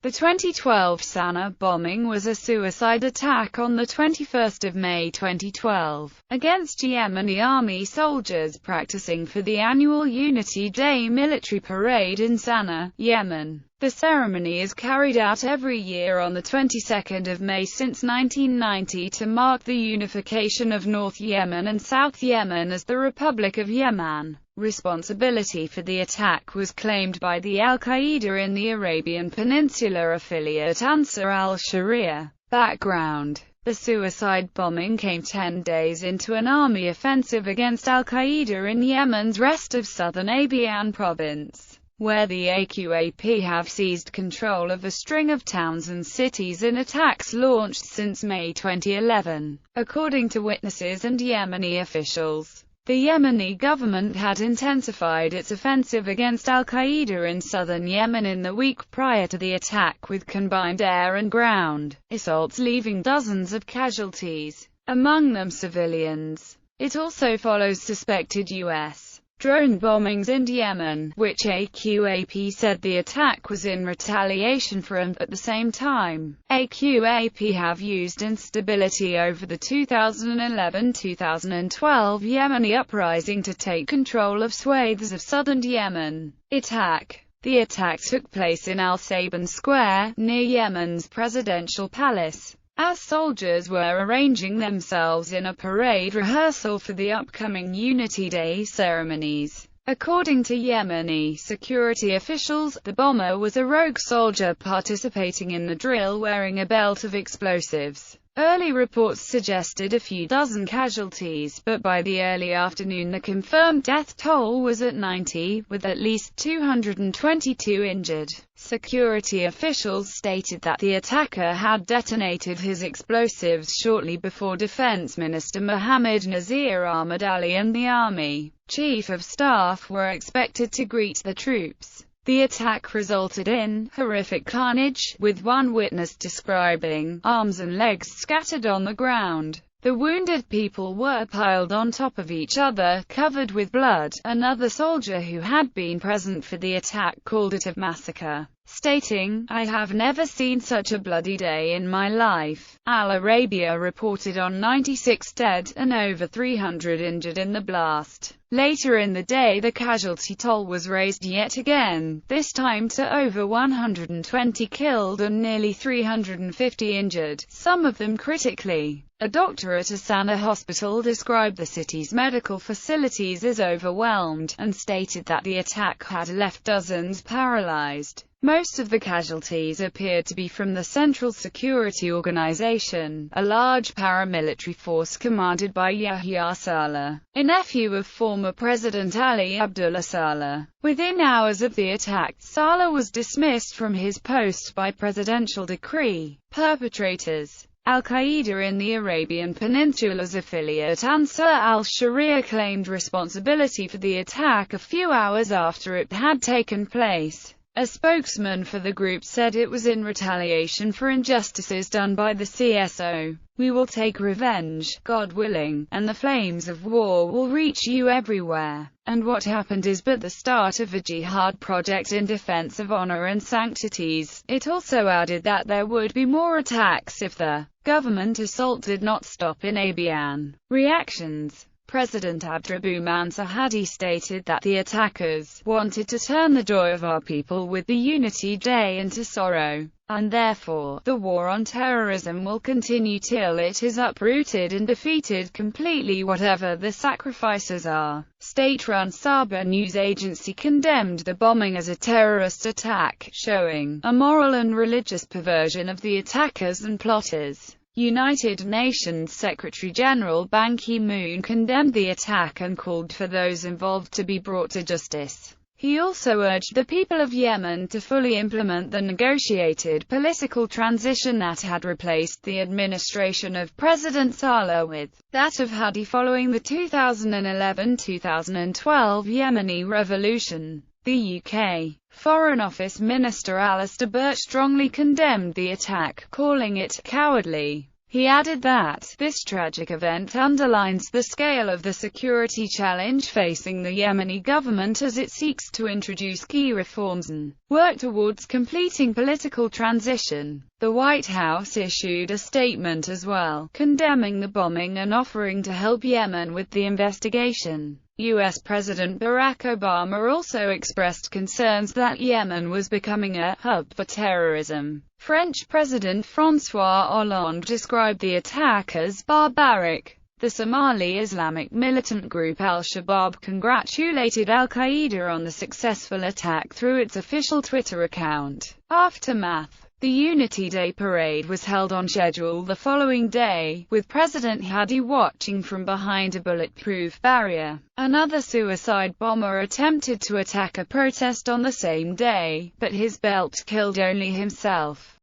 The 2012 Sana'a bombing was a suicide attack on 21 May 2012, against Yemeni army soldiers practicing for the annual Unity Day military parade in Sana'a, Yemen. The ceremony is carried out every year on the 22nd of May since 1990 to mark the unification of North Yemen and South Yemen as the Republic of Yemen. Responsibility for the attack was claimed by the Al-Qaeda in the Arabian Peninsula affiliate Ansar al-Sharia. Background: the suicide bombing came 10 days into an army offensive against Al-Qaeda in Yemen's rest of southern Abyan province, where the AQAP have seized control of a string of towns and cities in attacks launched since May 2011. According to witnesses and Yemeni officials, the Yemeni government had intensified its offensive against Al-Qaeda in southern Yemen in the week prior to the attack, with combined air and ground assaults leaving dozens of casualties, among them civilians. It also follows suspected U.S. drone bombings in Yemen, which AQAP said the attack was in retaliation for, and at the same time, AQAP have used instability over the 2011-2012 Yemeni uprising to take control of swathes of southern Yemen. The attack took place in Al-Saban Square, near Yemen's presidential palace, as soldiers were arranging themselves in a parade rehearsal for the upcoming Unity Day ceremonies. According to Yemeni security officials, the bomber was a rogue soldier participating in the drill wearing a belt of explosives. Early reports suggested a few dozen casualties, but by the early afternoon the confirmed death toll was at 90, with at least 222 injured. Security officials stated that the attacker had detonated his explosives shortly before Defense Minister Mohammed Nazir Ahmad Ali and the Army Chief of Staff were expected to greet the troops. The attack resulted in horrific carnage, with one witness describing arms and legs scattered on the ground. The wounded people were piled on top of each other, covered with blood. Another soldier who had been present for the attack called it a massacre, stating, "I have never seen such a bloody day in my life." Al Arabiya reported on 96 dead, and over 300 injured in the blast. Later in the day the casualty toll was raised yet again, this time to over 120 killed and nearly 350 injured, some of them critically. A doctor at a Sana'a hospital described the city's medical facilities as overwhelmed, and stated that the attack had left dozens paralyzed. Most of the casualties appeared to be from the Central Security Organization, a large paramilitary force commanded by Yahya Saleh, a nephew of former President Ali Abdullah Saleh. Within hours of the attack, Saleh was dismissed from his post by presidential decree. Perpetrators: Al-Qaeda in the Arabian Peninsula's affiliate Ansar al-Sharia claimed responsibility for the attack a few hours after it had taken place. A spokesman for the group said it was in retaliation for injustices done by the CSO. "We will take revenge, God willing, and the flames of war will reach you everywhere. And what happened is but the start of a jihad project in defense of honor and sanctities." It also added that there would be more attacks if the government assault did not stop in Abyan. Reactions: President Abdrabbu Mansur Hadi stated that the attackers wanted to turn the joy of our people with the Unity Day into sorrow, and therefore, the war on terrorism will continue till it is uprooted and defeated completely, whatever the sacrifices are. State-run Saba news agency condemned the bombing as a terrorist attack, showing a moral and religious perversion of the attackers and plotters. United Nations Secretary-General Ban Ki-moon condemned the attack and called for those involved to be brought to justice. He also urged the people of Yemen to fully implement the negotiated political transition that had replaced the administration of President Saleh with that of Hadi following the 2011-2012 Yemeni revolution. The UK Foreign Office Minister Alistair Burt strongly condemned the attack, calling it cowardly. He added that, "This tragic event underlines the scale of the security challenge facing the Yemeni government as it seeks to introduce key reforms and work towards completing political transition." The White House issued a statement as well, condemning the bombing and offering to help Yemen with the investigation. U.S. President Barack Obama also expressed concerns that Yemen was becoming a hub for terrorism. French President François Hollande described the attack as barbaric. The Somali Islamic militant group Al-Shabaab congratulated al-Qaeda on the successful attack through its official Twitter account. Aftermath. The Unity Day parade was held on schedule the following day, with President Hadi watching from behind a bulletproof barrier. Another suicide bomber attempted to attack a protest on the same day, but his belt killed only himself.